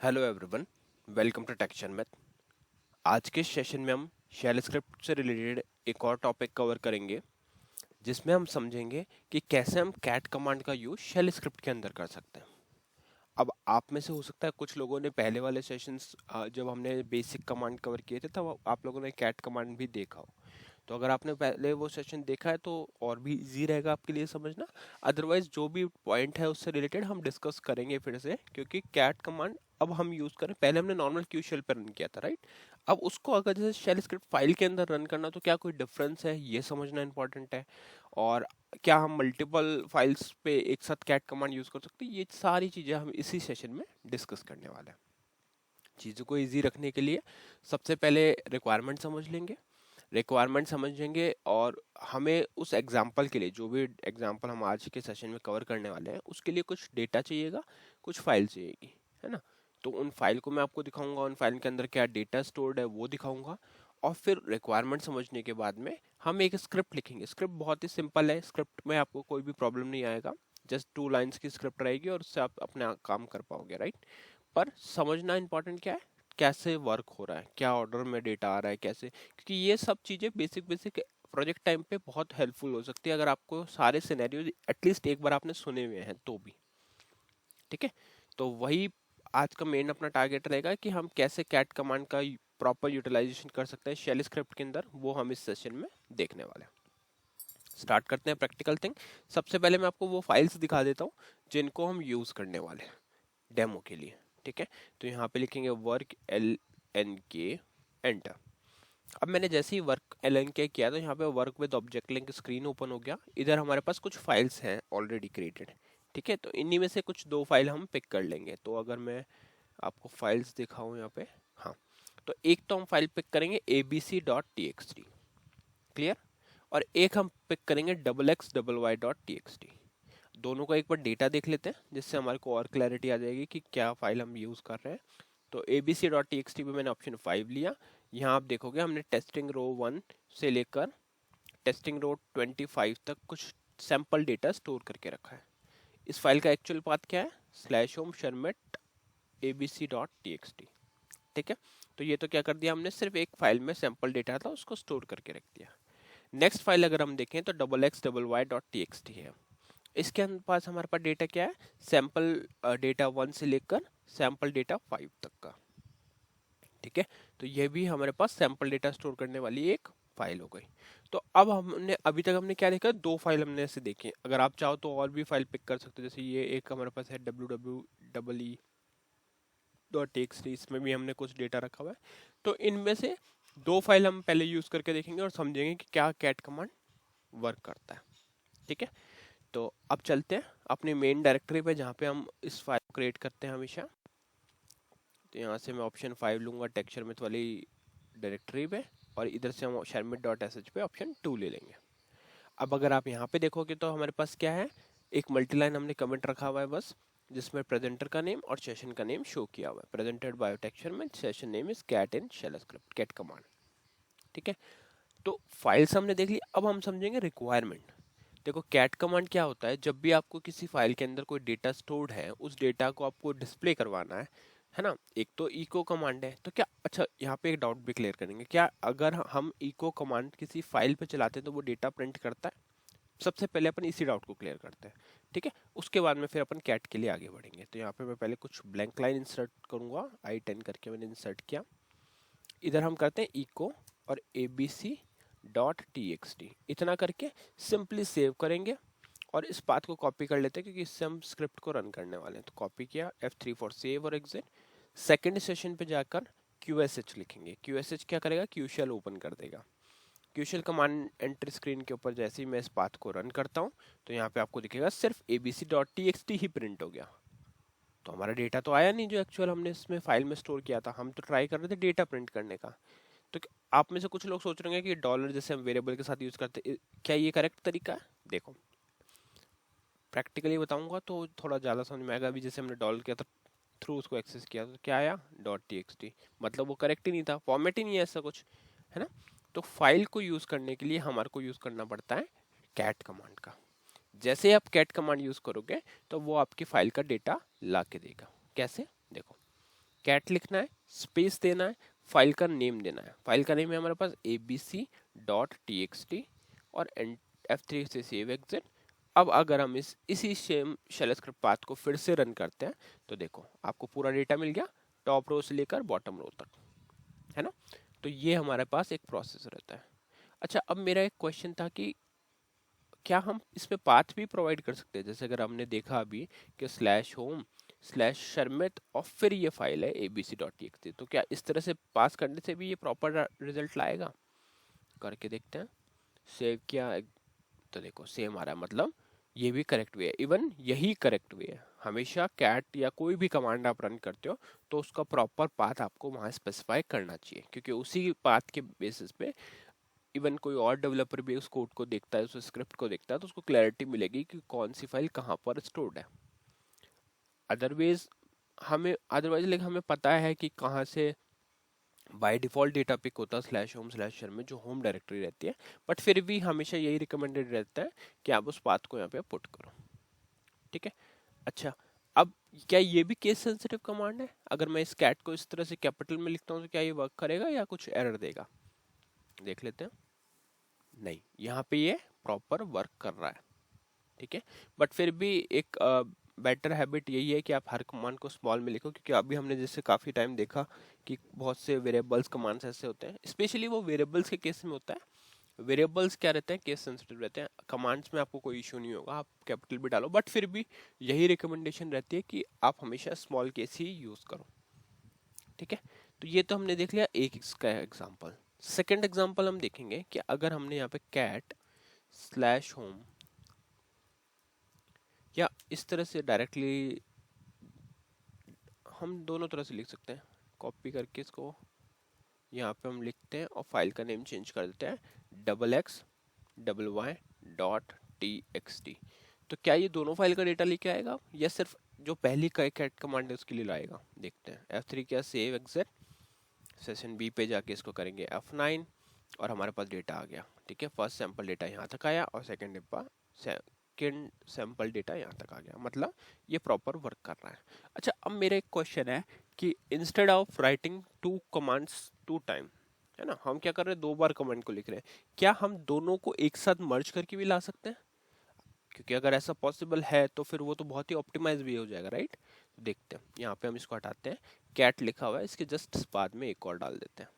Hello everyone, welcome to टेक्शन math. आज के सेशन में हम शेल स्क्रिप्ट से रिलेटेड एक और टॉपिक कवर करेंगे, जिसमें हम समझेंगे कि कैसे हम कैट कमांड का यूज शेल स्क्रिप्ट के अंदर कर सकते हैं। अब आप में से हो सकता है कुछ लोगों ने पहले वाले सेशंस जब हमने बेसिक कमांड कवर किए थे तब आप लोगों ने कैट कमांड भी देखा हो। तो अगर आपने पहले वो सेशन देखा है तो और भी इजी रहेगा आपके लिए समझना। अदरवाइज जो भी पॉइंट है उससे रिलेटेड हम डिस्कस करेंगे फिर से, क्योंकि कैट कमांड अब हम यूज करें। पहले हमने नॉर्मल क्यू शेल पर रन किया था, राइट। अब उसको अगर जैसे शेल स्क्रिप्ट फाइल के अंदर रन करना, तो क्या कोई डिफरेंस है ये समझना इंपॉर्टेंट है। और क्या हम मल्टीपल फाइल्स पे एक साथ कैट कमांड यूज कर सकते हैं, ये सारी चीजें हम इसी सेशन में डिस्कस करने वाले हैं। चीज़ों को इजी रखने के लिए सबसे पहले रिक्वायरमेंट समझ लेंगे। रिक्वायरमेंट समझेंगे और हमें उस एग्जाम्पल के लिए, जो भी एग्जाम्पल हम आज के सेशन में कवर करने वाले हैं, उसके लिए कुछ डेटा चाहिएगा, कुछ फाइल चाहिएगी, है ना। तो उन फाइल को मैं आपको दिखाऊंगा, उन फाइल के अंदर क्या डेटा स्टोर्ड है वो दिखाऊंगा। और फिर रिक्वायरमेंट समझने के बाद में हम एक स्क्रिप्ट लिखेंगे। स्क्रिप्ट बहुत ही सिंपल है, स्क्रिप्ट में आपको कोई भी प्रॉब्लम नहीं आएगा। जस्ट 2 लाइन्स की स्क्रिप्ट रहेगी और उससे आप अपना काम कर पाओगे, राइट। पर समझना इंपॉर्टेंट क्या है, कैसे वर्क हो रहा है, क्या ऑर्डर में डेटा आ रहा है, कैसे, क्योंकि ये सब चीज़ें बेसिक बेसिक प्रोजेक्ट टाइम पे बहुत हेल्पफुल हो सकती है, अगर आपको सारे सिनेरियो एटलीस्ट एक बार आपने सुने हुए हैं तो भी। ठीक है, तो वही आज का मेन अपना टारगेट रहेगा कि हम कैसे कैट कमांड का प्रॉपर यूटिलाइजेशन कर सकते हैं शेल स्क्रिप्ट के अंदर, वो हम इस सेशन में देखने वाले हैं। स्टार्ट करते हैं प्रैक्टिकल थिंग। सबसे पहले मैं आपको वो फाइल्स दिखा देता हूँ जिनको हम यूज़ करने वाले हैं डेमो के लिए। ठीक है, तो यहाँ पे लिखेंगे वर्क LNK, एंटर। अब मैंने जैसे ही वर्क LNK किया तो यहाँ पे work with object link screen open हो गया। इधर हमारे पास कुछ फाइल्स हैं ऑलरेडी क्रिएटेड। ठीक है, तो इन्हीं में से कुछ दो फाइल हम पिक कर लेंगे। तो अगर मैं आपको फाइल्स दिखाऊं यहाँ पे, हाँ, तो एक तो हम फाइल पिक करेंगे abc.txt, क्लियर। और एक हम पिक करेंगे XXY.txt। दोनों का एक बार डेटा देख लेते हैं, जिससे हमारे को और क्लैरिटी आ जाएगी कि क्या फाइल हम यूज़ कर रहे हैं। तो abc.txt पे मैंने ऑप्शन 5 लिया। यहाँ आप देखोगे हमने टेस्टिंग रो 1 से लेकर टेस्टिंग रो 25 तक कुछ सैंपल डेटा स्टोर करके रखा है। इस फाइल का एक्चुअल पाथ क्या है, /home शर्मेट abc.txt। ठीक है, तो ये तो क्या कर दिया हमने, सिर्फ एक फाइल में सैंपल डेटा था उसको स्टोर करके रख दिया। नेक्स्ट फाइल अगर हम देखें तो XXY.txt है। इसके पास हमारे पास डेटा क्या है, सैंपल डेटा 1 से लेकर सैंपल डेटा 5 तक का। ठीक है, तो ये भी हमारे पास सैंपल डेटा स्टोर करने वाली एक फाइल हो गई। तो अब हमने अभी तक हमने क्या देखा, दो फाइल हमने ऐसे देखी। अगर आप चाहो तो और भी फाइल पिक कर सकते हो, जैसे ये एक हमारे पास है www.txt, इसमें भी हमने कुछ डेटा रखा हुआ है। तो इनमें से दो फाइल हम पहले यूज करके देखेंगे और समझेंगे कि क्या कैट कमांड वर्क करता है। ठीक है, तो अब चलते हैं अपनी मेन डायरेक्टरी पे, जहाँ पे हम इस फाइल को क्रिएट करते हैं हमेशा। तो यहाँ से मैं ऑप्शन 5 लूँगा टेक्सचर में वाली डायरेक्टरी पे, और इधर से हम sharmit.sh पे ऑप्शन 2 ले लेंगे। अब अगर आप यहाँ पे देखोगे तो हमारे पास क्या है, एक मल्टीलाइन हमने कमेंट रखा हुआ है बस, जिसमें प्रेजेंटर का नेम और सेशन का नेम शो किया हुआ है। प्रेजेंटेड बाय टेक्सचर में session name is cat in shell script, cat command. ठीक है, तो फाइल्स हमने देख ली। अब हम समझेंगे रिक्वायरमेंट। देखो कैट कमांड क्या होता है, जब भी आपको किसी फाइल के अंदर कोई डेटा स्टोर्ड है, उस डेटा को आपको डिस्प्ले करवाना है ना। एक तो इको कमांड है, तो क्या, अच्छा यहाँ पे एक डाउट भी क्लियर करेंगे, क्या अगर हम इको कमांड किसी फाइल पे चलाते हैं तो वो डेटा प्रिंट करता है। सबसे पहले अपन इसी डाउट को क्लियर करते हैं। ठीक है, उसके बाद में फिर अपन कैट के लिए आगे बढ़ेंगे। तो यहाँ पे मैं पहले कुछ ब्लैंक लाइन इंसर्ट करूंगा, I10 करके मैंने इंसर्ट किया। इधर हम करते हैं इको और abc.txt, इतना करके सिंपली सेव करेंगे। और इस पाथ को कॉपी कर लेते हैं, क्योंकि इससे हम स्क्रिप्ट को रन करने वाले हैं। तो कॉपी किया, F3 फॉर सेव और एग्जिट। सेकेंड सेशन पे जाकर QSH लिखेंगे। QSH क्या करेगा, क्यूशल ओपन कर देगा। क्यूशल कमांड एंट्री स्क्रीन के ऊपर जैसे ही मैं इस पाथ को रन करता हूँ, तो यहाँ पे आपको दिखेगा सिर्फ abc.txt ही प्रिंट हो गया। तो हमारा डेटा तो आया नहीं जो एक्चुअल हमने इसमें फाइल में स्टोर किया था। हम तो ट्राई कर रहे थे डेटा प्रिंट करने का। तो आप में से कुछ लोग सोच रहे हैं कि डॉलर जैसे हम वेरिएबल के साथ यूज करते हैं, क्या ये करेक्ट तरीका है। देखो प्रैक्टिकली बताऊंगा तो थोड़ा ज़्यादा समझ में आएगा। अभी जैसे हमने डॉलर किया था, थ्रू उसको एक्सेस किया तो क्या आया, .txt, मतलब वो करेक्ट ही नहीं था, फॉर्मेट ही नहीं है ऐसा कुछ, है ना। तो फाइल को यूज़ करने के लिए हमारे को यूज़ करना पड़ता है कैट कमांड का। जैसे ही आप कैट कमांड यूज़ करोगे तो वो आपकी फाइल का डेटा ला के देगा। कैसे, देखो कैट लिखना है, स्पेस देना है, फाइल का नेम देना है। फाइल का नेम है हमारे पास abc.txt और F3 से सेव एग्जिट। अब अगर हम इसी सेम शेल स्क्रिप्ट पाथ को फिर से रन करते हैं तो देखो आपको पूरा डेटा मिल गया, टॉप रो से लेकर बॉटम रो तक, है ना। तो ये हमारे पास एक प्रोसेस रहता है। अच्छा, अब मेरा एक क्वेश्चन था कि क्या हम इसमें पाथ भी प्रोवाइड कर सकते हैं, जैसे अगर हमने देखा अभी कि /home/शर्मित और फिर ये फाइल है abc.txt, तो क्या इस तरह से पास करने से भी ये प्रॉपर रिजल्ट लाएगा? करके देखते हैं। सेव किया तो देखो सेम आ रहा है, मतलब ये भी करेक्ट वे है। इवन यही करेक्ट वे है। हमेशा कैट या कोई भी कमांड आप रन करते हो तो उसका प्रॉपर पाथ आपको वहां स्पेसिफाई करना चाहिए, क्योंकि उसी पाथ के बेसिस पे इवन कोई और डेवलपर भी उस कोड को देखता है, उस स्क्रिप्ट को देखता है, तो उसको क्लैरिटी मिलेगी कि कौन सी फाइल कहाँ पर स्टोर्ड है। अदरवाइज लेकिन हमें पता है कि कहाँ से बाय डिफॉल्ट डेटा पिक होता है /home/share में, जो होम डायरेक्टरी रहती है, बट फिर भी हमेशा यही रिकमेंडेड रहता है कि आप उस पाथ को यहाँ पे पुट करो। ठीक है। अच्छा, अब क्या ये भी केस सेंसिटिव कमांड है? अगर मैं इस कैट को इस तरह से कैपिटल में लिखता हूँ तो क्या ये वर्क करेगा या कुछ एरर देगा? देख लेते हैं। नहीं, यहाँ पे ये प्रॉपर वर्क कर रहा है। ठीक है, बट फिर भी एक बेटर हैबिट यही है कि आप हर कमांड को स्मॉल में लिखो, क्योंकि अभी हमने जैसे काफ़ी टाइम देखा कि बहुत से वेरिएबल्स कमांड्स ऐसे होते हैं, स्पेशली वो वेरिएबल्स के केस में होता है। वेरिएबल्स क्या रहते हैं, केस सेंसिटिव रहते हैं। कमांड्स में आपको कोई इशू नहीं होगा, आप कैपिटल भी डालो, बट फिर भी यही रिकमेंडेशन रहती है कि आप हमेशा स्मॉल केस ही यूज़ करो। ठीक है, तो ये तो हमने देख लिया एक इसका एग्जाम्पल। सेकेंड एग्जाम्पल हम देखेंगे कि अगर हमने यहाँ पे cat/home या इस तरह से डायरेक्टली हम दोनों तरह से लिख सकते हैं। कॉपी करके इसको यहाँ पे हम लिखते हैं और फाइल का नेम चेंज कर देते हैं XXY.txt। तो क्या ये दोनों फाइल का डेटा लेके आएगा या सिर्फ जो पहली कैट कमांड है उसके लिए लाएगा? देखते हैं। F3 क्या, सेव एग्जिट, सेशन बी पे जाके इसको करेंगे F9 और हमारे पास डेटा आ गया। ठीक है, फर्स्ट सैंपल डेटा यहाँ तक आया और सेकेंड सैंपल डेटा यहाँ तक आ गया, मतलब ये प्रॉपर वर्क कर रहा है। अच्छा, अब मेरा एक क्वेश्चन है कि instead of writing two commands two time, है ना, हम क्या कर रहे हैं, दो बार कमांड को लिख रहे हैं, क्या हम दोनों को एक साथ मर्ज करके भी ला सकते हैं? क्योंकि अगर ऐसा पॉसिबल है तो फिर वो तो बहुत ही ऑप्टिमाइज भी हो जाएगा, राइट। तो देखते हैं, यहाँ पे हम इसको हटाते हैं, कैट लिखा हुआ है, इसके जस्ट बाद में एक और डाल देते हैं।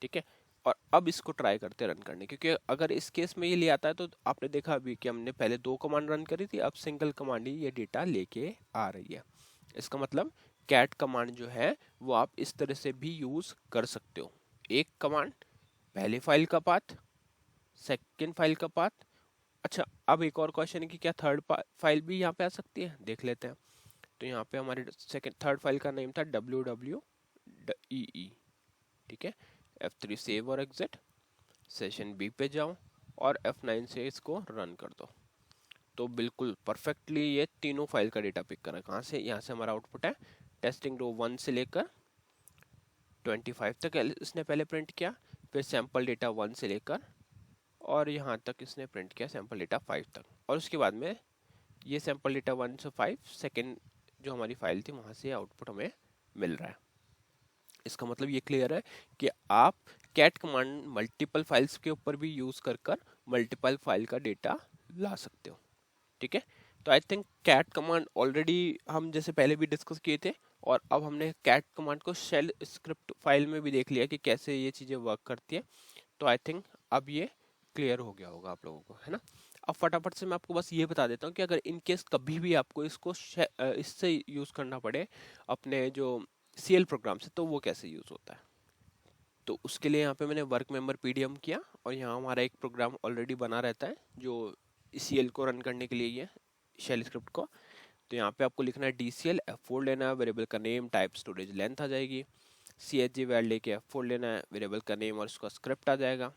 ठीक है, और अब इसको ट्राई करते हैं रन करने, क्योंकि अगर इस केस में ये ले आता है तो आपने देखा अभी कि हमने पहले दो कमांड रन करी थी, अब सिंगल कमांड ही ये डेटा लेके आ रही है। इसका मतलब कैट कमांड जो है वो आप इस तरह से भी यूज कर सकते हो। एक कमांड, पहले फाइल का पाथ, सेकेंड फाइल का पाथ। अच्छा, अब एक और क्वेश्चन है कि क्या थर्ड फाइल भी यहाँ पे आ सकती है, देख लेते हैं। तो यहाँ पे हमारे थर्ड फाइल का नेम था www.ee। ठीक है, F3 सेव और एग्जिट, सेशन बी पे जाओ और F9 से इसको रन कर दो। तो बिल्कुल परफेक्टली ये तीनों फाइल का डेटा पिक करा। कहाँ से? यहाँ से हमारा आउटपुट है, टेस्टिंग रो 1 से लेकर 25 तक इसने पहले प्रिंट किया, फिर सैंपल डेटा 1 से लेकर और यहाँ तक इसने प्रिंट किया सैंपल डेटा 5 तक, और उसके बाद में ये सैंपल डेटा 1 से 5 सेकेंड जो हमारी फाइल थी वहाँ से आउटपुट हमें मिल रहा है। इसका मतलब ये क्लियर है कि आप कैट कमांड मल्टीपल फाइल्स के ऊपर भी यूज कर कर मल्टीपल फाइल का डेटा ला सकते हो। ठीक है, तो I think cat command already हम जैसे पहले भी डिस्कस किए थे, और अब हमने कैट कमांड को शेल स्क्रिप्ट फाइल में भी देख लिया कि कैसे ये चीज़ें वर्क करती है। तो आई थिंक अब ये क्लियर हो गया होगा आप लोगों को, है ना। अब फटाफट से मैं आपको बस ये बता देता हूँ कि अगर इन केस कभी भी आपको इसको इससे यूज़ करना पड़े अपने जो CL प्रोग्राम से, तो वो कैसे यूज़ होता है। तो उसके लिए यहाँ पे मैंने वर्क मेंबर PDM किया और यहाँ हमारा एक प्रोग्राम ऑलरेडी बना रहता है जो CL को रन करने के लिए ही है, शेल स्क्रिप्ट को। तो यहाँ पे आपको लिखना है DCL, F4 लेना है, वेरिएबल का नेम, टाइप, स्टोरेज, लेंथ आ जाएगी, CHG वैल्यू लेके F4 लेना है, वेरिएबल का नेम और उसका स्क्रिप्ट आ जाएगा,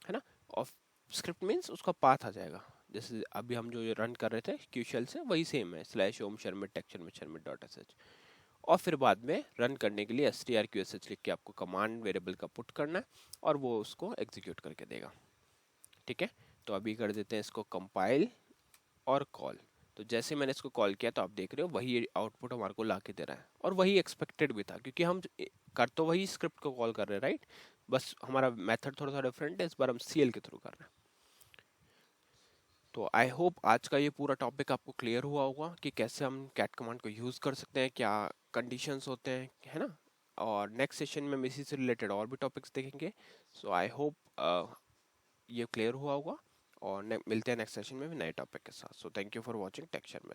है ना। और स्क्रिप्ट मीन्स उसका पाथ आ जाएगा, जैसे अभी हम जो रन कर रहे थे QShell से वही सेम है, /home/share.sh। और फिर बाद में रन करने के लिए strqsh लिख के आपको कमांड वेरिएबल का पुट करना है और वो उसको एग्जीक्यूट करके देगा। ठीक है, तो अभी कर देते हैं इसको कंपाइल और कॉल। तो जैसे मैंने इसको कॉल किया तो आप देख रहे हो वही आउटपुट हमारे को ला के दे रहा है, और वही एक्सपेक्टेड भी था क्योंकि हम कर तो वही स्क्रिप्ट को कॉल कर रहे हैं, राइट। बस हमारा मेथड थोड़ा सा डिफरेंट है, इस बार हम सीएल के थ्रू कर रहे हैं। तो आई होप आज का ये पूरा टॉपिक आपको क्लियर हुआ होगा कि कैसे हम कैट कमांड को यूज़ कर सकते हैं, क्या कंडीशंस होते हैं, है ना। और नेक्स्ट सेशन में हम इसी से रिलेटेड और भी टॉपिक्स देखेंगे। सो आई होप ये क्लियर हुआ होगा, और मिलते हैं नेक्स्ट सेशन में भी नए टॉपिक के साथ। So thank you for watching texture में।